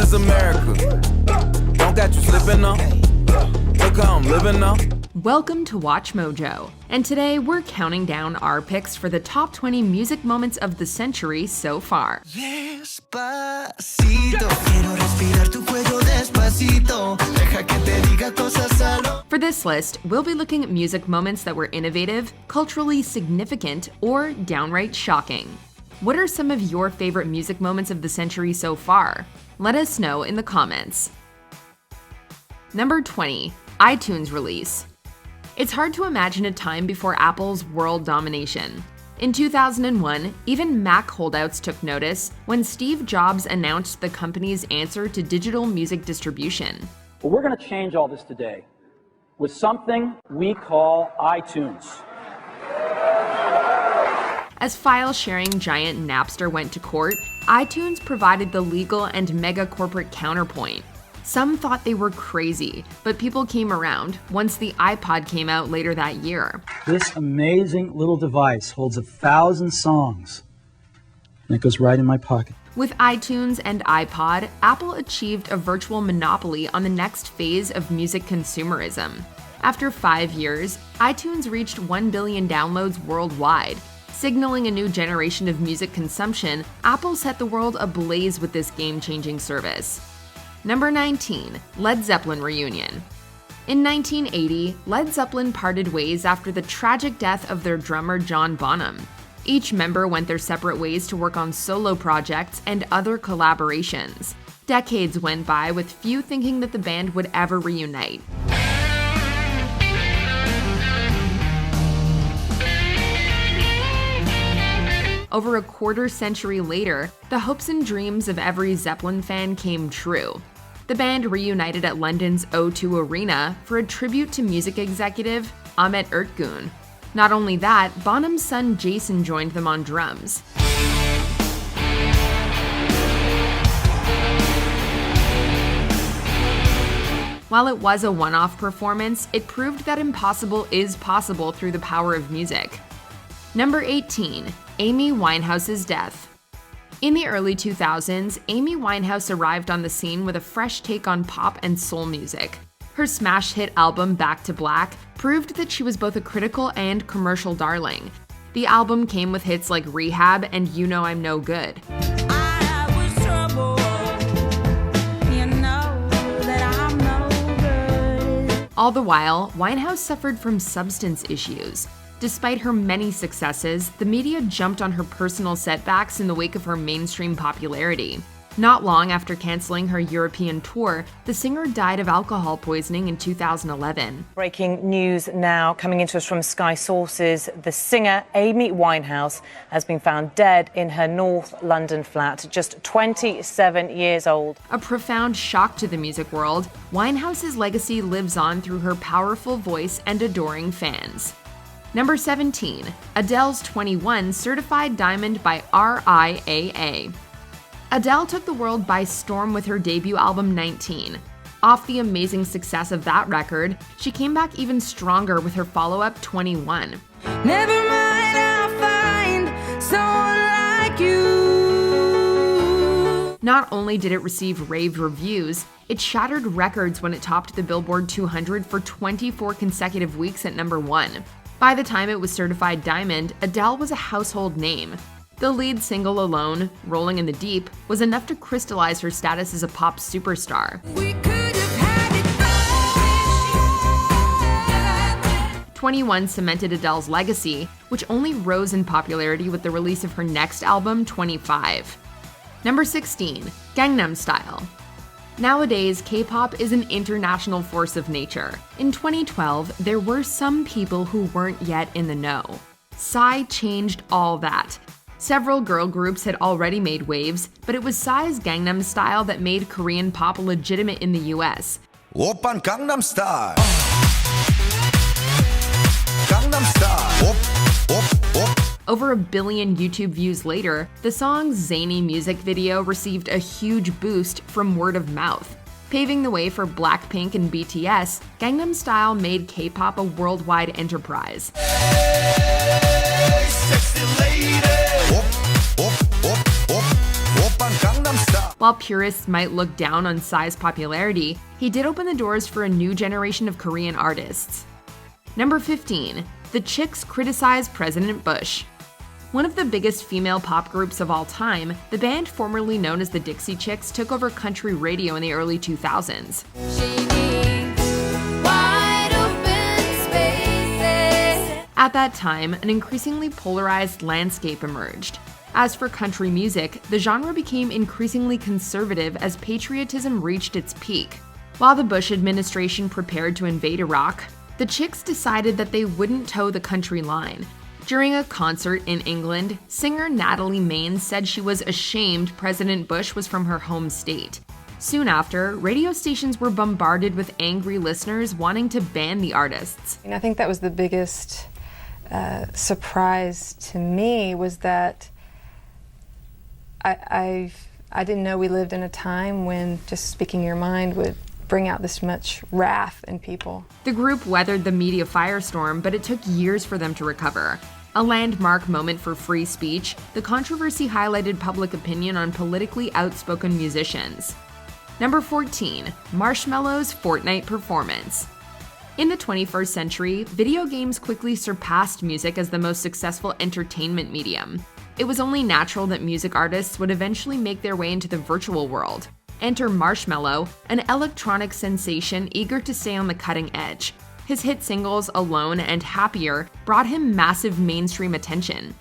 is America. Don't got you slipping up. Look how I'm living up. Welcome to Watch Mojo, and today we're counting down our picks for the top 20 music moments of the century so far. For this list, we'll be looking at music moments that were innovative, culturally significant, or downright shocking. What are some of your favorite music moments of the century so far? Let us know in the comments. Number 20. iTunes release. It's hard to imagine a time before Apple's world domination. In 2001, even Mac holdouts took notice when Steve Jobs announced the company's answer to digital music distribution. But we're going to change all this today with something we call iTunes. As file-sharing giant Napster went to court, iTunes provided the legal and mega-corporate counterpoint. Some thought they were crazy, but people came around once the iPod came out later that year. This amazing little device holds 1,000 songs, and it goes right in my pocket. With iTunes and iPod, Apple achieved a virtual monopoly on the next phase of music consumerism. After 5 years, iTunes reached 1 billion downloads worldwide. Signaling a new generation of music consumption, Apple set the world ablaze with this game-changing service. Number 19. Led Zeppelin reunion. In 1980, Led Zeppelin parted ways after the tragic death of their drummer John Bonham. Each member went their separate ways to work on solo projects and other collaborations. Decades went by with few thinking that the band would ever reunite. Over a quarter century later, the hopes and dreams of every Zeppelin fan came true. The band reunited at London's O2 Arena for a tribute to music executive Ahmet Ertegun. Not only that, Bonham's son Jason joined them on drums. While it was a one-off performance, it proved that impossible is possible through the power of music. Number 18. Amy Winehouse's death. In the early 2000s, Amy Winehouse arrived on the scene with a fresh take on pop and soul music. Her smash hit album Back to Black proved that she was both a critical and commercial darling. The album came with hits like Rehab and You Know I'm No Good. All the while, Winehouse suffered from substance issues. Despite her many successes, the media jumped on her personal setbacks in the wake of her mainstream popularity. Not long after canceling her European tour, the singer died of alcohol poisoning in 2011. Breaking news now coming into us from Sky Sources. The singer Amy Winehouse has been found dead in her North London flat, just 27 years old. A profound shock to the music world, Winehouse's legacy lives on through her powerful voice and adoring fans. Number 17. Adele's 21 certified diamond by RIAA. Adele took the world by storm with her debut album 19. Off the amazing success of that record, she came back even stronger with her follow-up 21. Never mind, I'll find someone like you. Not only did it receive rave reviews, it shattered records when it topped the Billboard 200 for 24 consecutive weeks at number 1. By the time it was certified diamond, Adele was a household name. The lead single alone, Rolling in the Deep, was enough to crystallize her status as a pop superstar. 21 cemented Adele's legacy, which only rose in popularity with the release of her next album, 25. Number 16. Gangnam Style. Nowadays, K-pop is an international force of nature. In 2012, there were some people who weren't yet in the know. Psy changed all that. Several girl groups had already made waves, but it was Psy's Gangnam Style that made Korean pop legitimate in the US. Oppan Gangnam Style. Gangnam Style. Op, op, op. Over 1 billion YouTube views later, the song's zany music video received a huge boost from word of mouth. Paving the way for Blackpink and BTS, Gangnam Style made K-pop a worldwide enterprise. While purists might look down on Psy's popularity, he did open the doors for a new generation of Korean artists. Number 15. The Chicks criticize President Bush. One of the biggest female pop groups of all time, the band formerly known as the Dixie Chicks took over country radio in the early 2000s. At that time, an increasingly polarized landscape emerged. As for country music, the genre became increasingly conservative as patriotism reached its peak. While the Bush administration prepared to invade Iraq, the Chicks decided that they wouldn't toe the country line. During a concert in England, singer Natalie Maines said she was ashamed President Bush was from her home state. Soon after, radio stations were bombarded with angry listeners wanting to ban the artists. I think that was the biggest surprise to me, was that I didn't know we lived in a time when just speaking your mind would bring out this much wrath in people. The group weathered the media firestorm, but it took years for them to recover. A landmark moment for free speech, the controversy highlighted public opinion on politically outspoken musicians. Number 14. Marshmello's Fortnite performance. In the 21st century, video games quickly surpassed music as the most successful entertainment medium. It was only natural that music artists would eventually make their way into the virtual world. Enter Marshmello, an electronic sensation eager to stay on the cutting edge. His hit singles Alone and Happier brought him massive mainstream attention.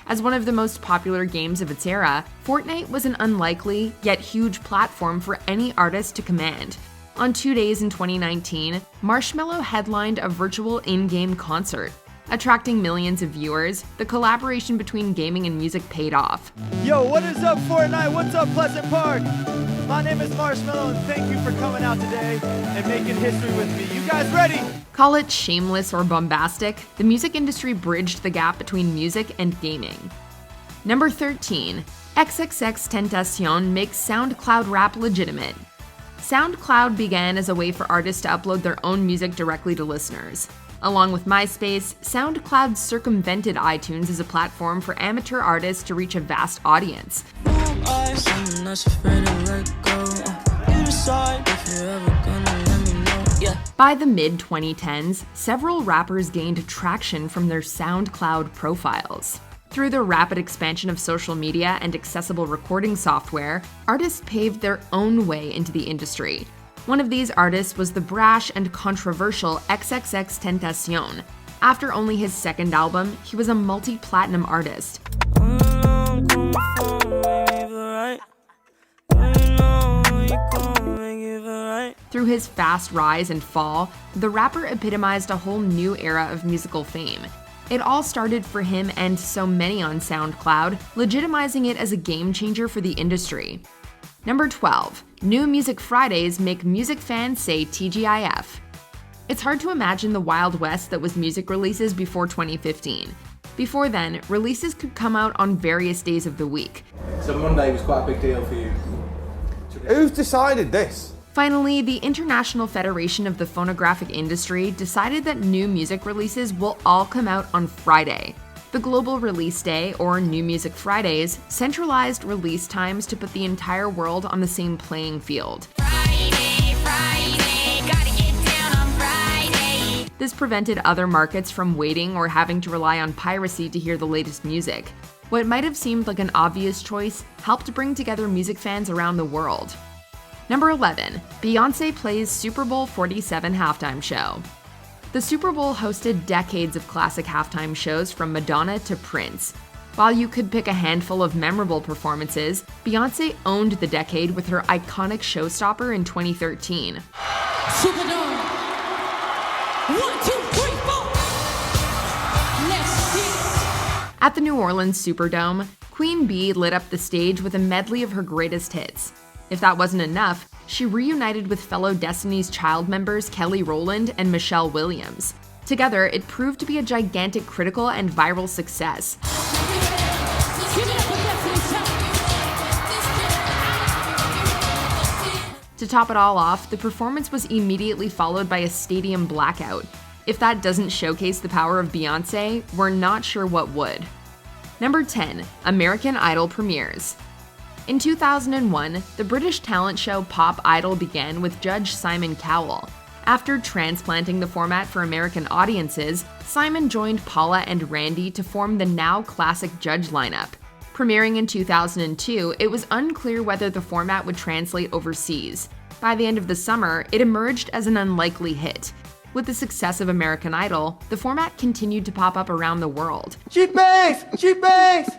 As one of the most popular games of its era, Fortnite was an unlikely, yet huge platform for any artist to command. On 2 days in 2019, Marshmello headlined a virtual in-game concert. Attracting millions of viewers, the collaboration between gaming and music paid off. Yo, what is up, Fortnite? What's up, Pleasant Park? My name is Marshmello, and thank you for coming out today and making history with me. You guys ready? Call it shameless or bombastic, the music industry bridged the gap between music and gaming. Number 13. XXXTentacion makes SoundCloud rap legitimate. SoundCloud began as a way for artists to upload their own music directly to listeners. Along with MySpace, SoundCloud circumvented iTunes as a platform for amateur artists to reach a vast audience. By the mid-2010s, several rappers gained traction from their SoundCloud profiles. Through the rapid expansion of social media and accessible recording software, artists paved their own way into the industry. One of these artists was the brash and controversial XXXTentacion. After only his second album, he was a multi-platinum artist. Through his fast rise and fall, the rapper epitomized a whole new era of musical fame. It all started for him and so many on SoundCloud, legitimizing it as a game changer for the industry. Number 12. New Music Fridays make music fans say TGIF. It's hard to imagine the Wild West that was music releases before 2015. Before then, releases could come out on various days of the week. So Monday was quite a big deal for you. Who's decided this? Finally, the International Federation of the Phonographic Industry decided that new music releases will all come out on Friday. The Global Release Day, or New Music Fridays, centralized release times to put the entire world on the same playing field. Friday, gotta get down on Friday. This prevented other markets from waiting or having to rely on piracy to hear the latest music. What might have seemed like an obvious choice helped bring together music fans around the world. Number 11. Beyoncé plays Super Bowl 47 halftime show. The Super Bowl hosted decades of classic halftime shows from Madonna to Prince. While you could pick a handful of memorable performances, Beyoncé owned the decade with her iconic showstopper in 2013. Superdome. 1, 2, 3, 4. Let's see it. At the New Orleans Superdome, Queen Bee lit up the stage with a medley of her greatest hits. If that wasn't enough, she reunited with fellow Destiny's Child members Kelly Rowland and Michelle Williams. Together, it proved to be a gigantic critical and viral success. To top it all off, the performance was immediately followed by a stadium blackout. If that doesn't showcase the power of Beyoncé, we're not sure what would. Number 10. American Idol premieres. In 2001, the British talent show Pop Idol began with Judge Simon Cowell. After transplanting the format for American audiences, Simon joined Paula and Randy to form the now classic judge lineup. Premiering in 2002, it was unclear whether the format would translate overseas. By the end of the summer, it emerged as an unlikely hit. With the success of American Idol, the format continued to pop up around the world. She bangs! She bangs!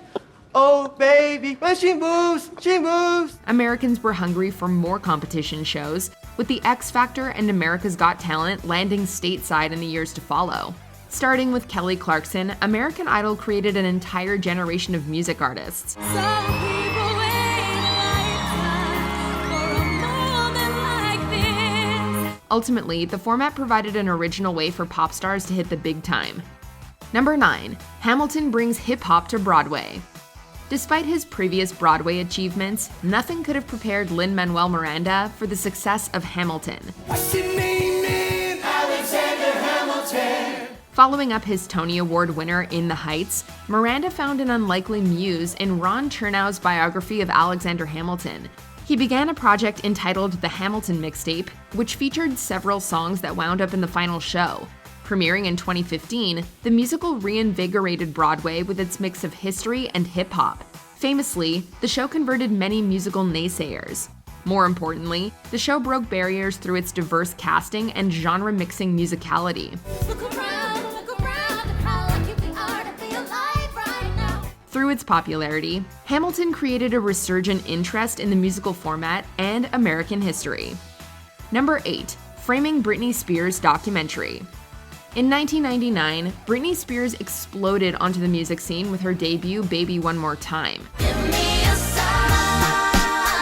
Oh, baby, when she moves, she moves! Americans were hungry for more competition shows, with The X Factor and America's Got Talent landing stateside in the years to follow. Starting with Kelly Clarkson, American Idol created an entire generation of music artists. Some people wait a lifetime for a moment like this. Ultimately, the format provided an original way for pop stars to hit the big time. Number 9. Hamilton brings hip-hop to Broadway. Despite his previous Broadway achievements, nothing could have prepared Lin-Manuel Miranda for the success of Hamilton. Following up his Tony Award winner In the Heights, Miranda found an unlikely muse in Ron Chernow's biography of Alexander Hamilton. He began a project entitled The Hamilton Mixtape, which featured several songs that wound up in the final show. Premiering in 2015, the musical reinvigorated Broadway with its mix of history and hip-hop. Famously, the show converted many musical naysayers. More importantly, the show broke barriers through its diverse casting and genre-mixing musicality. Look around, how I keep the art of being alive right now. Through its popularity, Hamilton created a resurgent interest in the musical format and American history. Number 8. Framing Britney Spears documentary. In 1999, Britney Spears exploded onto the music scene with her debut Baby One More Time. Give me a sign.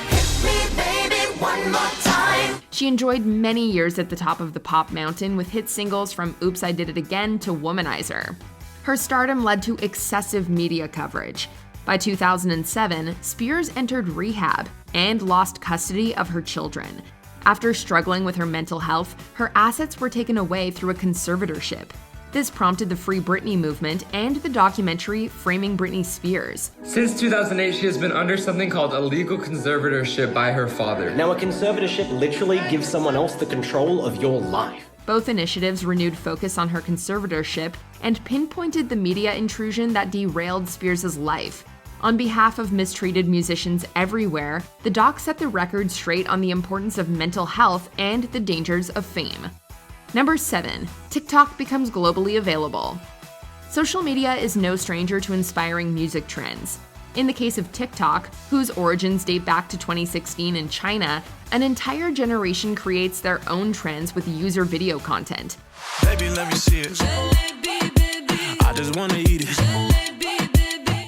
Hit me, baby, one more time. She enjoyed many years at the top of the pop mountain with hit singles from Oops, I Did It Again to Womanizer. Her stardom led to excessive media coverage. By 2007, Spears entered rehab and lost custody of her children. After struggling with her mental health, her assets were taken away through a conservatorship. This prompted the Free Britney movement and the documentary Framing Britney Spears. Since 2008, she has been under something called a legal conservatorship by her father. Now, a conservatorship literally gives someone else the control of your life. Both initiatives renewed focus on her conservatorship and pinpointed the media intrusion that derailed Spears' life. On behalf of mistreated musicians everywhere, the doc set the record straight on the importance of mental health and the dangers of fame. Number 7. TikTok becomes globally available. Social media is no stranger to inspiring music trends. In the case of TikTok, whose origins date back to 2016 in China, an entire generation creates their own trends with user video content. Baby, let me see it. I just wanna eat it.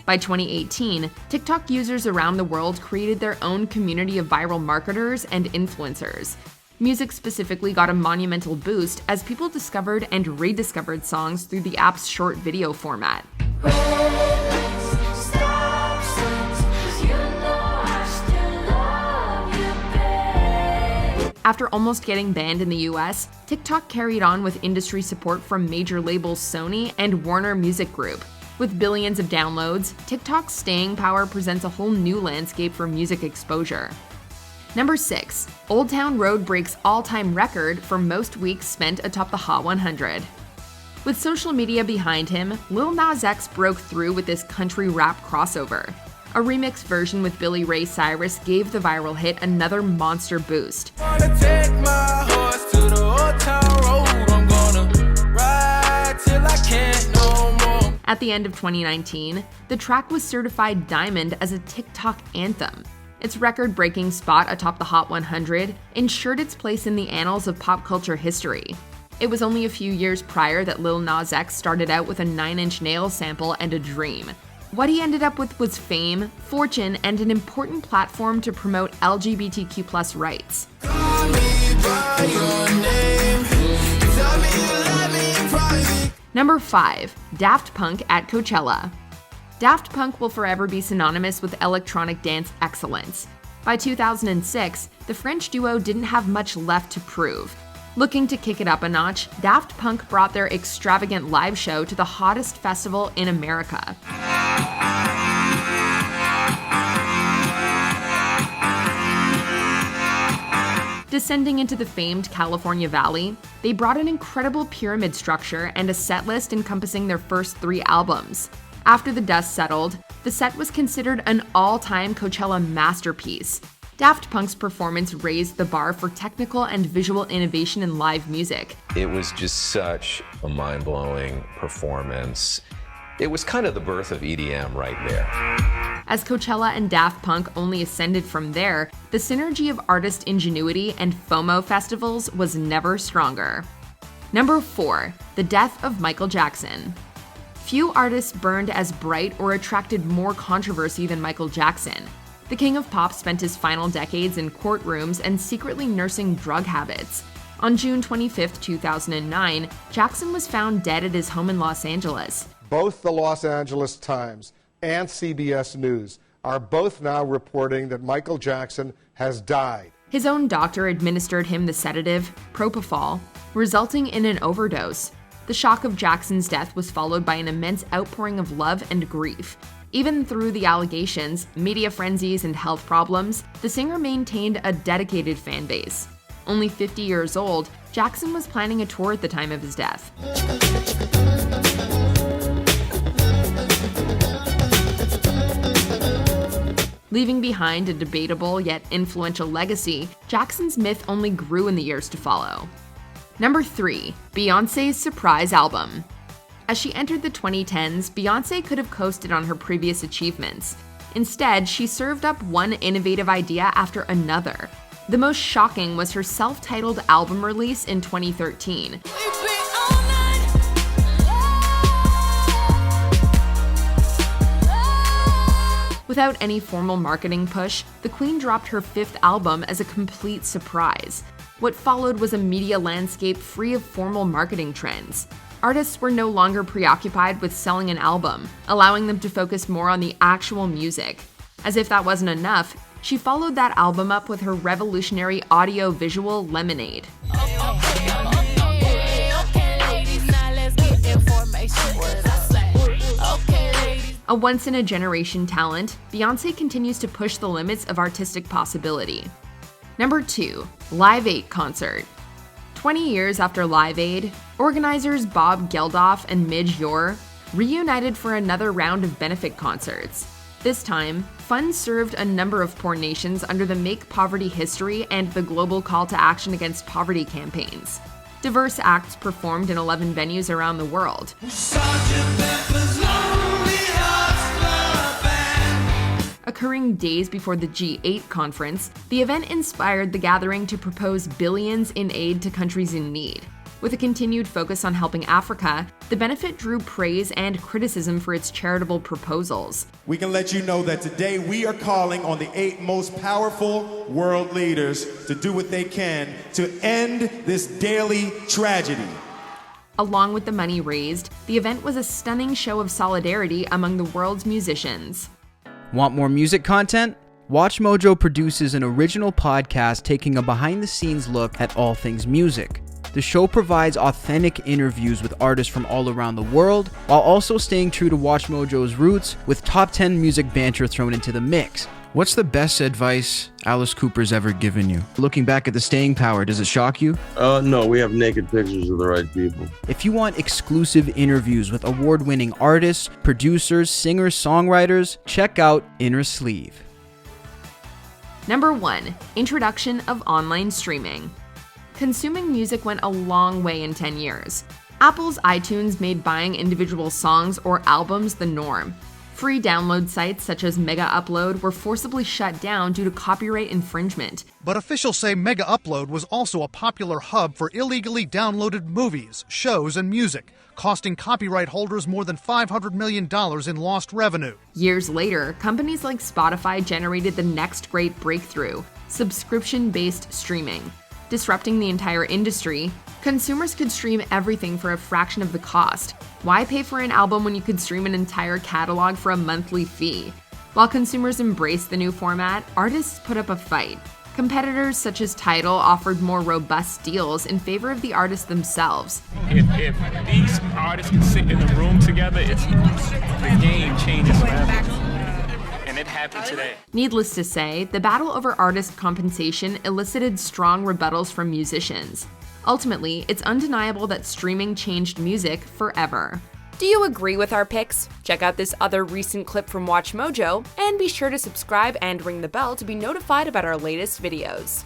By 2018, TikTok users around the world created their own community of viral marketers and influencers. Music specifically got a monumental boost as people discovered and rediscovered songs through the app's short video format. After almost getting banned in the US, TikTok carried on with industry support from major labels Sony and Warner Music Group. With billions of downloads, TikTok's staying power presents a whole new landscape for music exposure. Number 6. Old Town Road breaks all-time record for most weeks spent atop the Hot 100. With social media behind him, Lil Nas X broke through with this country rap crossover. A remix version with Billy Ray Cyrus gave the viral hit another monster boost. At the end of 2019, the track was certified diamond as a TikTok anthem. Its record-breaking spot atop the Hot 100 ensured its place in the annals of pop culture history. It was only a few years prior that Lil Nas X started out with a 9 Inch Nails sample and a dream. What he ended up with was fame, fortune, and an important platform to promote LGBTQ+ rights. Number 5. Daft Punk at Coachella. Daft Punk will forever be synonymous with electronic dance excellence. By 2006, the French duo didn't have much left to prove. Looking to kick it up a notch, Daft Punk brought their extravagant live show to the hottest festival in America. Descending into the famed California Valley, they brought an incredible pyramid structure and a set list encompassing their first 3 albums. After the dust settled, the set was considered an all-time Coachella masterpiece. Daft Punk's performance raised the bar for technical and visual innovation in live music. It was just such a mind-blowing performance. It was kind of the birth of EDM right there. As Coachella and Daft Punk only ascended from there, the synergy of artist ingenuity and FOMO festivals was never stronger. Number 4, the death of Michael Jackson. Few artists burned as bright or attracted more controversy than Michael Jackson. The king of pop spent his final decades in courtrooms and secretly nursing drug habits. On June 25, 2009, Jackson was found dead at his home in Los Angeles. Both the Los Angeles Times and CBS News are both now reporting that Michael Jackson has died. His own doctor administered him the sedative, propofol, resulting in an overdose. The shock of Jackson's death was followed by an immense outpouring of love and grief. Even through the allegations, media frenzies, and health problems, the singer maintained a dedicated fan base. Only 50 years old, Jackson was planning a tour at the time of his death. Leaving behind a debatable yet influential legacy, Jackson's myth only grew in the years to follow. Number 3, Beyoncé's surprise album. As she entered the 2010s, Beyoncé could have coasted on her previous achievements. Instead, she served up one innovative idea after another. The most shocking was her self-titled album release in 2013. Without any formal marketing push, the Queen dropped her 5th album as a complete surprise. What followed was a media landscape free of formal marketing trends. Artists were no longer preoccupied with selling an album, allowing them to focus more on the actual music. As if that wasn't enough, she followed that album up with her revolutionary audio-visual Lemonade. A once-in-a-generation talent, Beyoncé continues to push the limits of artistic possibility. Number 2, Live Aid Concert. 20 years after Live Aid, organizers Bob Geldof and Midge Ure reunited for another round of benefit concerts. This time, funds served a number of poor nations under the Make Poverty History and the Global Call to Action Against Poverty campaigns. Diverse acts performed in 11 venues around the world. Occurring days before the G8 conference, the event inspired the gathering to propose billions in aid to countries in need. With a continued focus on helping Africa, the benefit drew praise and criticism for its charitable proposals. We can let you know that today we are calling on the 8 most powerful world leaders to do what they can to end this daily tragedy. Along with the money raised, the event was a stunning show of solidarity among the world's musicians. Want more music content? WatchMojo produces an original podcast taking a behind-the-scenes look at all things music. The show provides authentic interviews with artists from all around the world, while also staying true to WatchMojo's roots with top 10 music banter thrown into the mix. What's the best advice Alice Cooper's ever given you? Looking back at the staying power, does it shock you? No, we have naked pictures of the right people. If you want exclusive interviews with award-winning artists, producers, singers, songwriters, check out Inner Sleeve. Number 1, Introduction of online streaming. Consuming music went a long way in 10 years. Apple's iTunes made buying individual songs or albums the norm. Free download sites such as Mega Upload were forcibly shut down due to copyright infringement. But officials say Mega Upload was also a popular hub for illegally downloaded movies, shows, and music, costing copyright holders more than $500 million in lost revenue. Years later, companies like Spotify generated the next great breakthrough, subscription-based streaming. Disrupting the entire industry, consumers could stream everything for a fraction of the cost. Why pay for an album when you could stream an entire catalog for a monthly fee? While consumers embraced the new format, artists put up a fight. Competitors such as Tidal offered more robust deals in favor of the artists themselves. If these artists can sit in a room together, the game changes forever. And it happened today. Needless to say, the battle over artist compensation elicited strong rebuttals from musicians. Ultimately, it's undeniable that streaming changed music forever. Do you agree with our picks? Check out this other recent clip from WatchMojo, and be sure to subscribe and ring the bell to be notified about our latest videos.